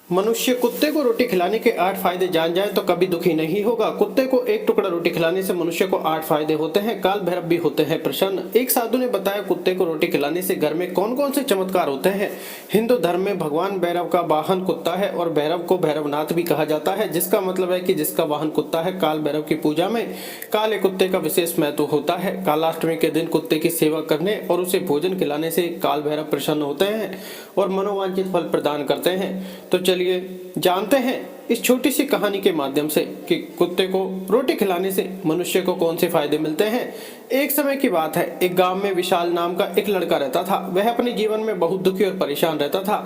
मनुष्य कुत्ते को रोटी खिलाने के 8 फायदे जान जाए तो कभी दुखी नहीं होगा। कुत्ते को एक टुकड़ा रोटी खिलाने से मनुष्य को 8 फायदे होते हैं। काल भैरव भी होते हैं प्रसन्न। एक साधु ने बताया कुत्ते को रोटी खिलाने से घर में कौन कौन से चमत्कार होते हैं। हिंदू धर्म में भगवान भैरव का वाहन कुत्ता है और भैरव को भैरवनाथ भी कहा जाता है, जिसका मतलब है कि जिसका वाहन कुत्ता है। काल भैरव की पूजा में काले कुत्ते का विशेष महत्व होता है। कालाष्टमी के दिन कुत्ते की सेवा करने और उसे भोजन खिलाने से काल भैरव प्रसन्न होते हैं और मनोवांछित फल प्रदान करते हैं। तो चलिए जानते हैं इस छोटी सी कहानी के माध्यम से कि कुत्ते को रोटी खिलाने से मनुष्य को कौन से फायदे मिलते हैं। एक समय की बात है, एक गांव में विशाल नाम का एक लड़का रहता था। वह अपने जीवन में बहुत दुखी और परेशान रहता था।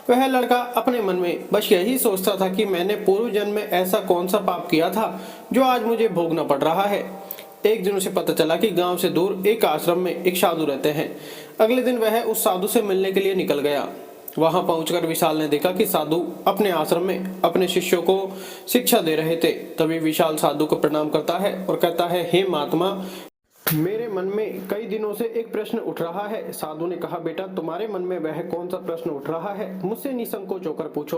वह लड़का अपने मन में बस यही सोचता था कि मैंने पूर्व जन्म में ऐसा कौन सा पाप किया था जो आज मुझे भोगना पड़ रहा है। एक दिन उसे पता चला कि गांव से दूर एक आश्रम में एक साधु रहते हैं। अगले दिन वह उस साधु से मिलने के लिए निकल गया। वहां पहुंचकर विशाल ने देखा कि साधु अपने आश्रम में अपने शिष्यों को शिक्षा दे रहे थे। तभी विशाल साधु को प्रणाम करता है और कहता है, हे महात्मा, मेरे मन में कई दिनों से एक प्रश्न उठ रहा है। साधु ने कहा, बेटा तुम्हारे मन में वह कौन सा प्रश्न उठ रहा है, मुझसे निसंकोच होकर पूछो।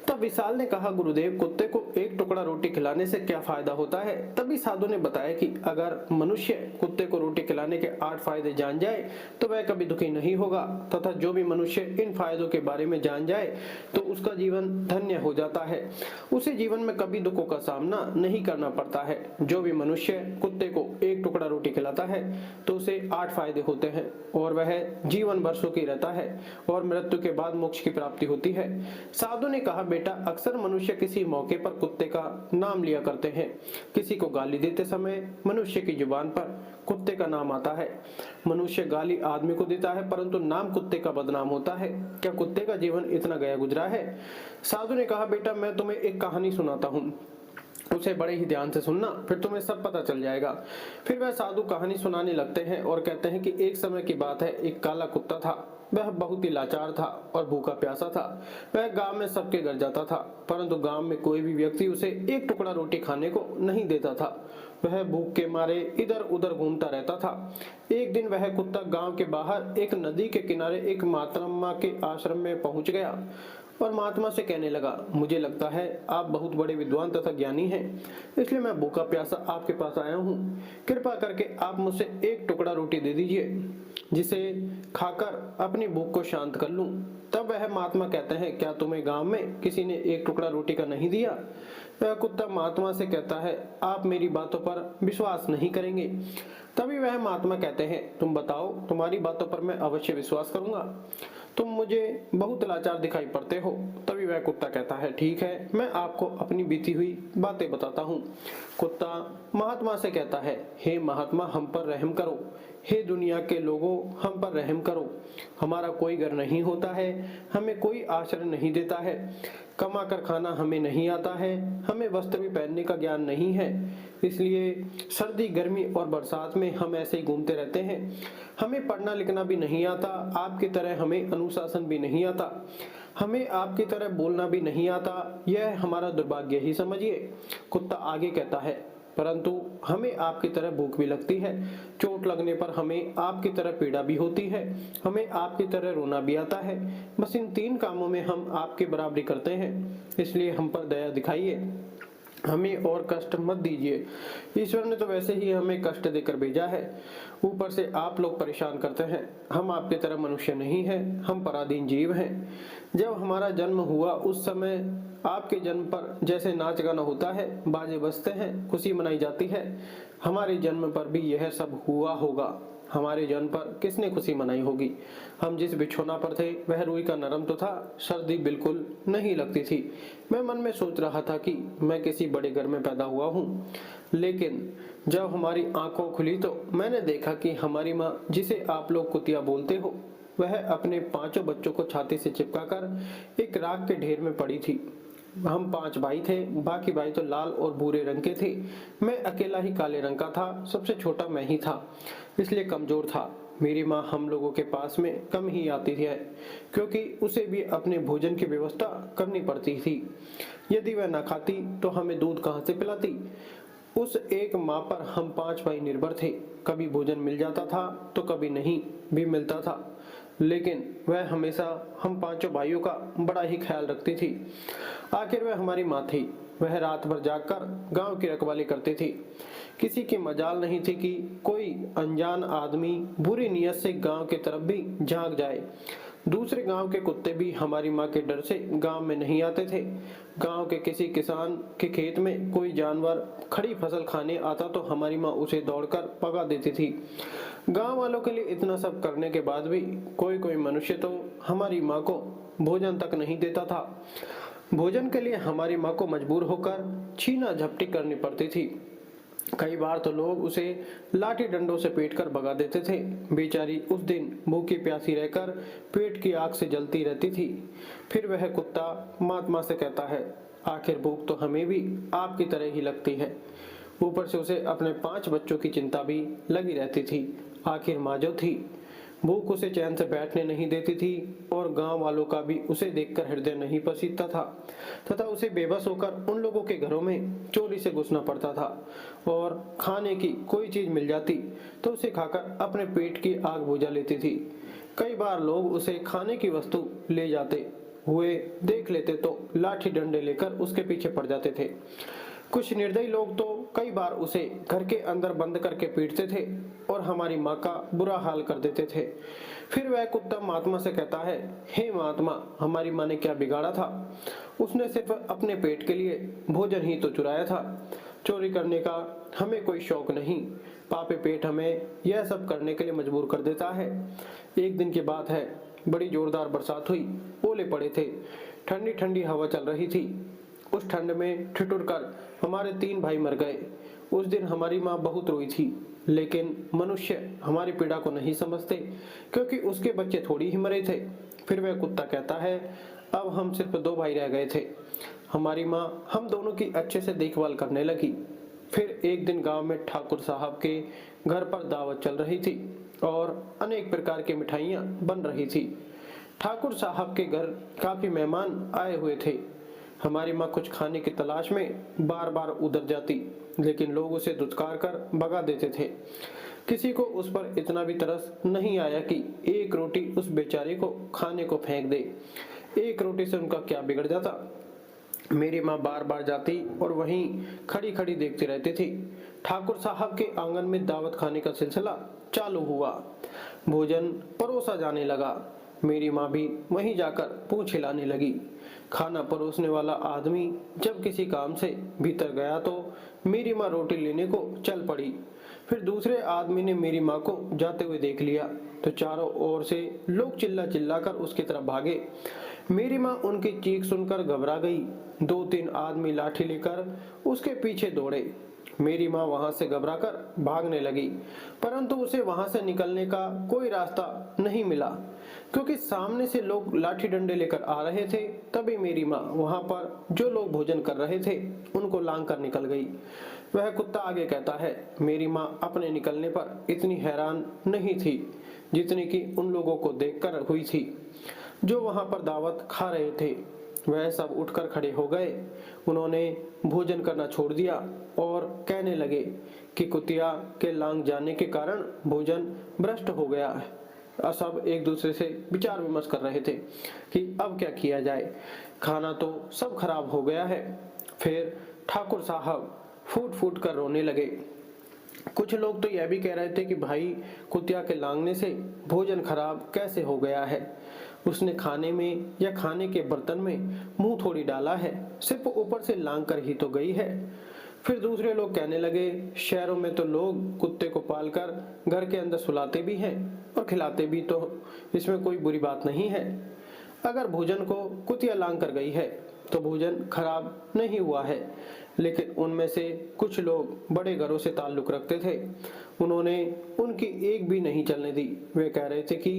तब विशाल ने कहा, गुरुदेव, कुत्ते को एक टुकड़ा रोटी खिलाने से क्या फायदा होता है। तभी साधु ने बताया कि अगर मनुष्य कुत्ते को रोटी खिलाने के 8 फायदे जान जाए तो वह कभी दुखी नहीं होगा, तथा जो भी मनुष्य इन फायदों के बारे में जान जाए तो उसका जीवन धन्य हो जाता है। उसे जीवन में कभी दुखों का सामना नहीं करना पड़ता है। जो भी मनुष्य कुत्ते को एक टुकड़ा रोटी खिलाता है तो उसे 8 फायदे होते हैं और वह जीवन भर सुखी रहता है और मृत्यु के बाद मोक्ष की प्राप्ति होती है। साधु ने कहा, बेटा, अक्सर मनुष्य किसी मौके पर कुत्ते का नाम लिया करते हैं। किसी को गाली देते समय मनुष्य की जुबान पर कुत्ते का नाम आता है। मनुष्य गाली आदमी को देता है परंतु नाम कुत्ते का बदनाम होता है। क्या कुत्ते का जीवन इतना गया गुजरा है। साधु ने कहा, बेटा, मैं तुम्हें एक कहानी सुनाता हूँ, उसे बड़े ही ध्यान से सुनना, फिर तुम्हें सब पता चल जाएगा। फिर वह साधु कहानी सुनाने लगते हैं और कहते हैं कि एक समय की बात है, एक काला कुत्ता था। वह बहुत ही लाचार था और भूखा प्यासा था। वह गांव में सबके घर जाता था परंतु गांव में कोई भी व्यक्ति उसे एक टुकड़ा रोटी खाने को नहीं देता था। वह भूख के मारे इधर उधर घूमता रहता था। एक दिन वह कुत्ता गांव के बाहर एक नदी के किनारे एक महात्मा के आश्रम में पहुंच गया और महात्मा से कहने लगा, मुझे लगता है आप बहुत बड़े विद्वान तथा ज्ञानी हैं, इसलिए मैं भूखा प्यासा आपके पास आया हूँ। कृपा करके आप मुझसे एक टुकड़ा रोटी दे दीजिए जिसे खाकर अपनी भूख को शांत कर लूं। तब वह महात्मा कहते हैं, क्या तुम्हें गांव में किसी ने एक टुकड़ा रोटी का नहीं दिया। वह कुत्ता महात्मा से कहता है, आप मेरी बातों पर विश्वास नहीं करेंगे। तभी वह महात्मा कहते हैं, तुम बताओ, तुम्हारी बातों पर मैं अवश्य विश्वास करूंगा। तुम मुझे बहुत लाचार दिखाई पड़ते हो। तभी वह कुत्ता कहता है, ठीक है, मैं आपको अपनी बीती हुई बातें बताता हूँ। कुत्ता महात्मा से कहता है, हे महात्मा, हम पर रहम करो। हे दुनिया के लोगों, हम पर रहम करो। हमारा कोई घर नहीं होता है, हमें कोई आश्रय नहीं देता है, कमा कर खाना हमें नहीं आता है, हमें वस्त्र भी पहनने का ज्ञान नहीं है, इसलिए सर्दी गर्मी और बरसात में हम ऐसे ही घूमते रहते हैं। हमें पढ़ना लिखना भी नहीं आता, आपकी तरह हमें अनुशासन भी नहीं आता, हमें आपकी तरह बोलना भी नहीं आता। यह हमारा दुर्भाग्य ही समझिए। कुत्ता आगे कहता है, परंतु हमें आपकी तरह भूख भी लगती है, चोट लगने पर हमें आपकी तरह पीड़ा भी होती है, हमें आपकी तरह रोना भी आता है। बस इन 3 कामों में हम आपकी बराबरी करते हैं, इसलिए हम पर दया दिखाइए, हमें और कष्ट मत दीजिए। ईश्वर ने तो वैसे ही हमें कष्ट देकर भेजा है, ऊपर से आप लोग परेशान करते हैं। हम आपकी तरह मनुष्य नहीं हैं, हम पराधीन जीव हैं। जब हमारा जन्म हुआ उस समय आपके जन्म पर जैसे नाच गाना होता है, बाजे बजते हैं, खुशी मनाई जाती है, हमारे जन्म पर भी यह सब हुआ होगा। हमारे जन्म पर किसने खुशी मनाई होगी। हम जिस बिछौना पर थे वह रुई का नरम तो था, सर्दी बिल्कुल नहीं लगती थी। मैं मन में सोच रहा था कि मैं किसी बड़े घर में पैदा हुआ हूँ, लेकिन जब हमारी आंखों खुली तो मैंने देखा कि हमारी माँ, जिसे आप लोग कुतिया बोलते हो, वह अपने 5 बच्चों को छाती से चिपकाकर एक राख के ढेर में पड़ी थी। हम 5 भाई थे, बाकी भाई तो लाल और भूरे रंग के थे। मैं अकेला ही काले रंग का था, सबसे छोटा मैं ही था, इसलिए कमजोर था। मेरी माँ हम लोगों के पास में कम ही आती थी, क्योंकि उसे भी अपने भोजन की व्यवस्था करनी पड़ती थी। यदि वह न खाती तो हमें दूध कहाँ से पिलाती। उस एक माँ पर हम 5 भाई निर्भर थे। कभी भोजन मिल जाता था तो कभी नहीं भी मिलता था। लेकिन वह हमेशा हम पांचों भाइयों का बड़ा ही ख्याल रखती थी। आखिर वह हमारी माँ थी। वह रात भर जागकर गांव की रखवाली करती थी। किसी की मजाल नहीं थी कि कोई अनजान आदमी बुरी नीयत से गांव की तरफ भी झांक जाए। दूसरे गांव के कुत्ते भी हमारी माँ के डर से गांव में नहीं आते थे। गांव के किसी किसान के खेत में कोई जानवर खड़ी फसल खाने आता तो हमारी माँ उसे दौड़कर भगा देती थी। गांव वालों के लिए इतना सब करने के बाद भी कोई कोई मनुष्य तो हमारी माँ को भोजन तक नहीं देता था। भोजन के लिए हमारी माँ को मजबूर होकर छीना झपटी करनी पड़ती थी। कई बार तो लोग उसे लाठी डंडों से पीटकर भगा देते थे। बेचारी उस दिन भूखी प्यासी रहकर पेट की आग से जलती रहती थी। फिर वह कुत्ता महात्मा से कहता है, आखिर भूख तो हमें भी आपकी तरह ही लगती है। ऊपर से उसे अपने 5 बच्चों की चिंता भी लगी रहती थी। आखिर माँ जो थी, भूख उसे चैन से बैठने नहीं देती थी और गांव वालों का भी उसे देखकर हृदय नहीं पसीजता था तथा उसे बेबस होकर उन लोगों के घरों में चोरी से घुसना पड़ता था और खाने की कोई चीज मिल जाती तो उसे खाकर अपने पेट की आग बुझा लेती थी। कई बार लोग उसे खाने की वस्तु ले जाते हुए देख लेते तो लाठी डंडे लेकर उसके पीछे पड़ जाते थे। कुछ निर्दयी लोग तो कई बार उसे घर के अंदर बंद करके पीटते थे और हमारी माँ का बुरा हाल कर देते थे। फिर वह कुत्ता महात्मा से कहता है, हे महात्मा, हमारी माँ ने क्या बिगाड़ा था? उसने सिर्फ अपने पेट के लिए भोजन ही तो चुराया था। चोरी करने का हमें कोई शौक नहीं। पापे पेट हमें यह सब करने के लिए मजबूर कर देता है। एक दिन की बात है, बड़ी जोरदार बरसात हुई। ओले पड़े थे। ठंडी ठंडी हवा चल रही थी। उस ठंड में ठिठुर कर हमारे 3 भाई मर गए। उस दिन हमारी माँ बहुत रोई थी, लेकिन मनुष्य हमारी पीड़ा को नहीं समझते क्योंकि उसके बच्चे थोड़ी ही मरे थे। फिर वह कुत्ता कहता है, अब हम सिर्फ 2 भाई रह गए थे। हमारी माँ हम दोनों की अच्छे से देखभाल करने लगी। फिर एक दिन गांव में ठाकुर साहब के घर पर दावत चल रही थी और अनेक प्रकार की मिठाइयाँ बन रही थी। ठाकुर साहब के घर काफी मेहमान आए हुए थे। हमारी माँ कुछ खाने की तलाश में बार बार उधर जाती, लेकिन लोग उसे धुतकार कर भगा देते थे। किसी को उस पर इतना भी तरस नहीं आया कि एक रोटी उस बेचारे को खाने को फेंक दे। एक रोटी से उनका क्या बिगड़ जाता। मेरी माँ बार बार जाती और वहीं खड़ी खड़ी देखती रहती थी। ठाकुर साहब के आंगन में दावत खाने का सिलसिला चालू हुआ। भोजन परोसा जाने लगा। मेरी माँ भी वहीं जाकर पूंछ हिलाने लगी। खाना परोसने वाला आदमी जब किसी काम से भीतर गया तो मेरी माँ रोटी लेने को चल पड़ी। फिर दूसरे आदमी ने मेरी माँ को जाते हुए देख लिया तो चारों ओर से लोग चिल्ला चिल्ला कर उसकी तरफ भागे। मेरी माँ उनकी चीख सुनकर घबरा गई। 2-3 आदमी लाठी लेकर उसके पीछे दौड़े। मेरी माँ वहां से घबराकर भागने लगी, परंतु उसे वहां से निकलने का कोई रास्ता नहीं मिला क्योंकि सामने से लोग लाठी डंडे लेकर आ रहे थे। तभी मेरी माँ वहां पर जो लोग भोजन कर रहे थे उनको लांग कर निकल गई। वह कुत्ता आगे कहता है, मेरी माँ अपने निकलने पर इतनी हैरान नहीं थी जितनी कि उन लोगों को देखकर हुई थी जो वहां पर दावत खा रहे थे। वह सब उठकर खड़े हो गए। उन्होंने भोजन करना छोड़ दिया और कहने लगे कि कुतिया के लांग जाने के कारण भोजन भ्रष्ट हो गया है। सब एक दूसरे से विचार विमर्श कर रहे थे कि अब क्या किया जाए, खाना तो सब खराब हो गया है। फिर ठाकुर साहब फूट फूट कर रोने लगे। कुछ लोग तो यह भी कह रहे थे कि भाई, कुतिया के लांगने से भोजन खराब कैसे हो गया है? उसने खाने में या खाने के बर्तन में मुंह थोड़ी डाला है, सिर्फ ऊपर से लांग कर ही तो गई है। फिर दूसरे लोग कहने लगे, शहरों में तो लोग कुत्ते को पालकर घर के अंदर सुलाते भी हैं और खिलाते भी, तो इसमें कोई बुरी बात नहीं है। अगर भोजन को कुतिया लांग कर गई है तो भोजन खराब नहीं हुआ है। लेकिन उनमें से कुछ लोग बड़े घरों से ताल्लुक रखते थे। उन्होंने उनकी एक भी नहीं चलने दी। वे कह रहे थे कि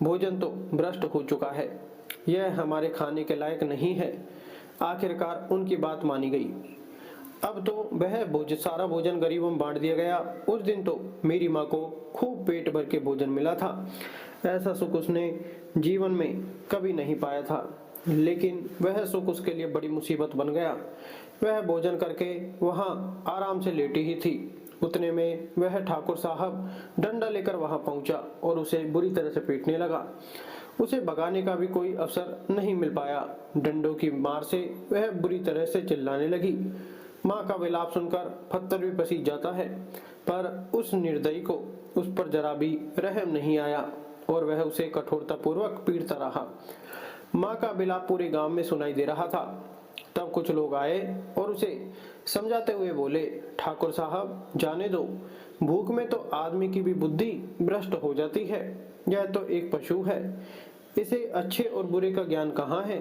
भोजन तो भ्रष्ट हो चुका है, यह हमारे खाने के लायक नहीं है। आखिरकार उनकी बात मानी गई। अब तो वह सारा भोजन गरीबों में बांट दिया गया। उस दिन तो मेरी माँ को खूब पेट भर के भोजन मिला था। ऐसा सुख उसने जीवन में कभी नहीं पाया था। लेकिन वह सुख उसके लिए बड़ी मुसीबत बन गया। वह भोजन करके वहां आराम से लेटी ही थी। उतने में वह ठाकुर साहब डंडा लेकर वहां पहुंचा और उसे बुरी तरह से पीटने लगा। उसे भगाने का भी कोई अवसर नहीं मिल पाया। डंडों की मार से वह बुरी तरह से चिल्लाने लगी। माँ का विलाप सुनकर पत्थर भी पसीज जाता है, पर उस निर्दयी को उस पर जरा भी रहम नहीं आया और वह उसे कठोरतापूर्वक पीटता रहा। माँ का विलाप पूरे गांव में सुनाई दे रहा था। तब कुछ लोग आए और उसे समझाते हुए बोले, ठाकुर साहब जाने दो, भूख में तो आदमी की भी बुद्धि भ्रष्ट हो जाती है। यह तो एक पशु है, इसे अच्छे और बुरे का ज्ञान कहाँ है।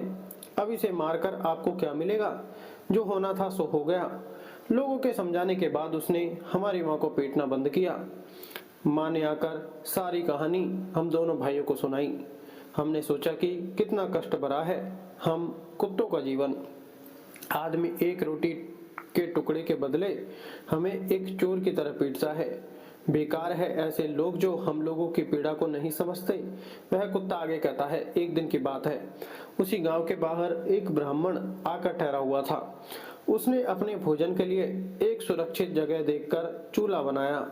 अब इसे मारकर आपको क्या मिलेगा? जो होना था सो हो गया। लोगों के समझाने के बाद उसने हमारी माँ को पीटना बंद किया। माँ ने आकर सारी कहानी हम दोनों भाइयों को सुनाई। हमने सोचा कि कितना कष्ट भरा है हम कुत्तों का जीवन। आदमी एक रोटी के टुकड़े के बदले हमें एक चोर की तरह पीटता है। बेकार है ऐसे लोग जो हम लोगों की पीड़ा को नहीं समझते। वह कुत्ता आगे कहता है, एक दिन की बात है, उसी गांव के बाहर एक ब्राह्मण आकर ठहरा हुआ था। उसने अपने भोजन के लिए एक सुरक्षित जगह देखकर चूल्हा बनाया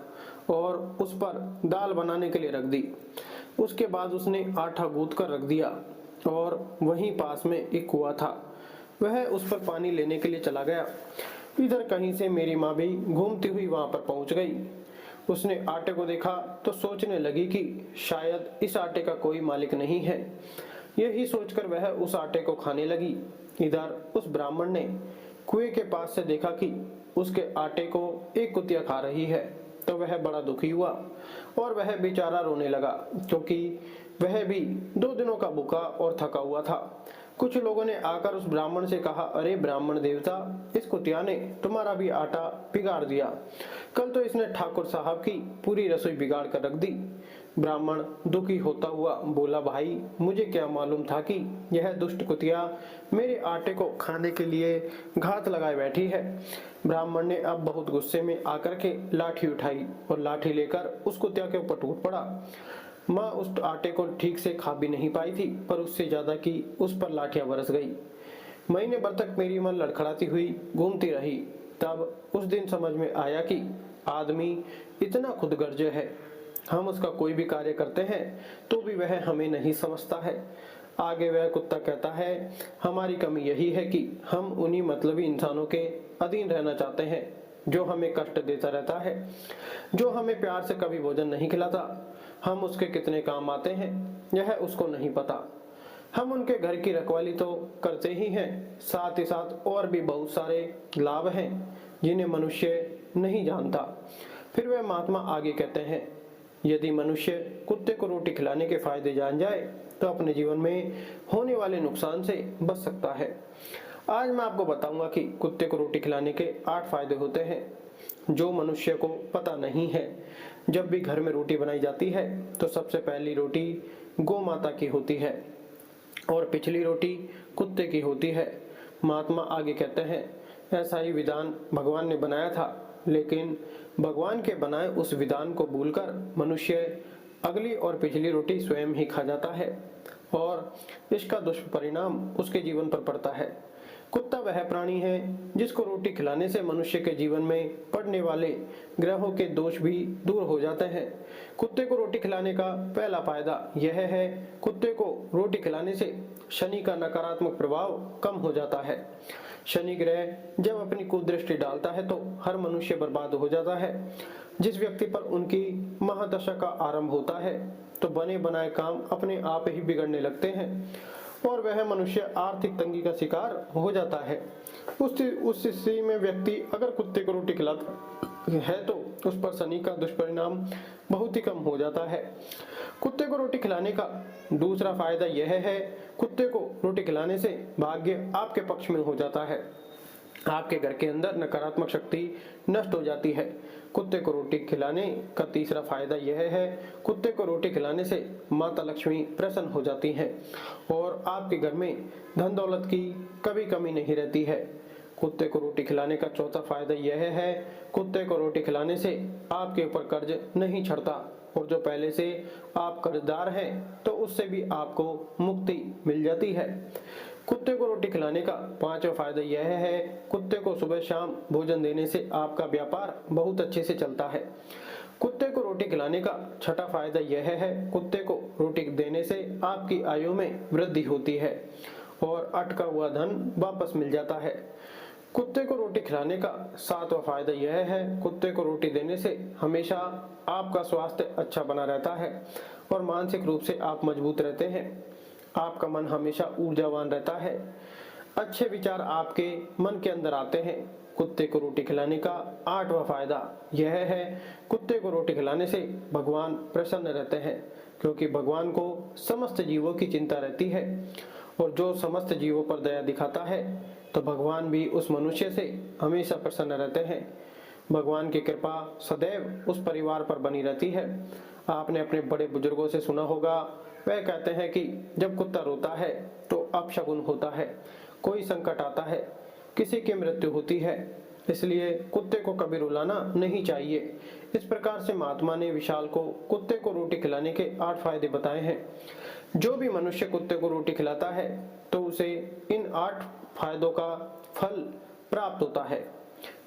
और उस पर दाल बनाने के लिए रख दी। उसके बाद उसने आटा गूंथ कर रख दिया और वहीं पास में एक कुआं था। वह उस पर पानी लेने के लिए चला गया। इधर कहीं से मेरी माँ भी घूमती हुई वहां पर पहुंच गई। उसने आटे को देखा तो सोचने लगी कि शायद इस आटे का कोई मालिक नहीं है। यही सोचकर वह उस आटे को खाने लगी। इधर उस ब्राह्मण ने कुएं के पास से देखा कि उसके आटे को एक कुतिया खा रही है, तो वह बड़ा दुखी हुआ और वह बेचारा रोने लगा, क्योंकि वह भी 2 दिनों का भूखा और थका हुआ था। कुछ लोगों ने आकर उस ब्राह्मण से कहा, अरे ब्राह्मण देवता, इस कुतिया ने तुम्हारा भी आटा बिगाड़ दिया। कल तो इसने ठाकुर साहब की पूरी रसोई बिगाड़ कर रख दी। ब्राह्मण दुखी होता हुआ बोला, भाई मुझे क्या मालूम था कि यह दुष्ट कुतिया मेरे आटे को खाने के लिए घात लगाए बैठी है। ब्राह्मण ने अब बहुत गुस्से में आकर के लाठी उठाई और लाठी लेकर उस कुतिया के ऊपर टूट पड़ा। माँ उस आटे को ठीक से खा भी नहीं पाई थी, पर उससे ज्यादा की उस पर लाठियां बरस गई। महीने भर तक मेरी माँ लड़खड़ाती हुई घूमती रही। तब उस दिन समझ में आया कि आदमी इतना खुदगर्ज है। हम उसका कोई भी कार्य करते हैं तो भी वह हमें नहीं समझता है। आगे वह कुत्ता कहता है, हमारी कमी यही है कि हम उन्हीं मतलबी इंसानों के अधीन रहना चाहते हैं जो हमें कष्ट देता रहता है, जो हमें प्यार से कभी भोजन नहीं खिलाता। हम उसके कितने काम आते हैं यह उसको नहीं पता। हम उनके घर की रखवाली तो करते ही हैं, साथ ही साथ और भी बहुत सारे लाभ हैं जिन्हें मनुष्य नहीं जानता। फिर वह महात्मा आगे कहते हैं, यदि मनुष्य कुत्ते को रोटी खिलाने के फायदे जान जाए तो अपने जीवन में होने वाले नुकसान से बच सकता है। आज मैं आपको बताऊंगा कि कुत्ते को रोटी खिलाने के 8 फायदे होते हैं जो मनुष्य को पता नहीं है। जब भी घर में रोटी बनाई जाती है तो सबसे पहली रोटी गौ माता की होती है और पिछली रोटी कुत्ते की होती है। महात्मा आगे कहते हैं, ऐसा ही विधान भगवान ने बनाया था, लेकिन भगवान के बनाए उस विधान को भूलकर मनुष्य अगली और पिछली रोटी स्वयं ही खा जाता है और इसका दुष्परिणाम उसके जीवन पर पड़ता है। कुत्ता वह प्राणी है जिसको रोटी खिलाने से मनुष्य के जीवन में पड़ने वाले ग्रहों के दोष भी दूर हो जाते हैं। कुत्ते को रोटी खिलाने का पहला फायदा यह है, कुत्ते को रोटी खिलाने से शनि का नकारात्मक प्रभाव कम हो जाता है। शनि ग्रह जब अपनी कुदृष्टि डालता है तो हर मनुष्य बर्बाद हो जाता है। जिस व्यक्ति पर उनकी महादशा का आरंभ होता है तो बने बनाए काम अपने आप ही बिगड़ने लगते हैं और वह मनुष्य आर्थिक तंगी का शिकार हो जाता है। उस स्थिति में व्यक्ति अगर कुत्ते को रोटी खिलाता है तो उस पर शनि का दुष्परिणाम बहुत ही कम हो जाता है। कुत्ते को रोटी खिलाने का दूसरा फायदा यह है, कुत्ते को रोटी खिलाने से भाग्य आपके पक्ष में हो जाता है। आपके घर के अंदर नकारात्मक शक्ति नष्ट हो जाती है। कुत्ते को रोटी खिलाने का तीसरा फायदा यह है, कुत्ते को रोटी खिलाने से माता लक्ष्मी प्रसन्न हो जाती हैं और आपके घर में धन दौलत की कभी कमी नहीं रहती है। कुत्ते को रोटी खिलाने का चौथा फायदा यह है, कुत्ते को रोटी खिलाने से आपके ऊपर कर्ज नहीं चढ़ता और जो पहले से आप कर्जदार हैं तो उससे भी आपको मुक्ति मिल जाती है। कुत्ते को रोटी खिलाने का पांचवा फायदा यह है, कुत्ते को सुबह शाम भोजन देने से आपका व्यापार बहुत अच्छे से चलता है। कुत्ते को रोटी खिलाने का छठा फायदा यह है, कुत्ते को रोटी देने से आपकी आयु में वृद्धि होती है और अटका हुआ धन वापस मिल जाता है। कुत्ते को रोटी खिलाने का सातवां फायदा यह है, कुत्ते को रोटी देने से हमेशा आपका स्वास्थ्य अच्छा बना रहता है और मानसिक रूप से आप मजबूत रहते हैं। आपका मन हमेशा ऊर्जावान रहता है, अच्छे विचार आपके मन के अंदर आते हैं। कुत्ते को रोटी खिलाने का आठवां फायदा यह है, कुत्ते को रोटी खिलाने से भगवान प्रसन्न रहते हैं, क्योंकि भगवान को समस्त जीवों की चिंता रहती है और जो समस्त जीवों पर दया दिखाता है तो भगवान भी उस मनुष्य से हमेशा प्रसन्न रहते हैं। भगवान की कृपा सदैव उस परिवार पर बनी रहती है। आपने अपने बड़े बुजुर्गों से सुना होगा, वह कहते हैं कि जब कुत्ता रोता है तो अपशकुन होता है, कोई संकट आता है, किसी की मृत्यु होती है, इसलिए कुत्ते को कभी रुलाना नहीं चाहिए। इस प्रकार से महात्मा ने विशाल को कुत्ते को रोटी खिलाने के 8 फायदे बताए हैं। जो भी मनुष्य कुत्ते को रोटी खिलाता है तो उसे इन 8 फायदों का फल प्राप्त होता है।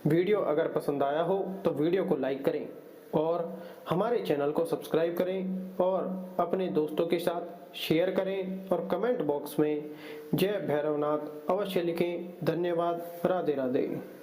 वीडियो अगर पसंद आया हो तो वीडियो को लाइक करें और हमारे चैनल को सब्सक्राइब करें और अपने दोस्तों के साथ शेयर करें और कमेंट बॉक्स में जय भैरवनाथ अवश्य लिखें। धन्यवाद। राधे राधे।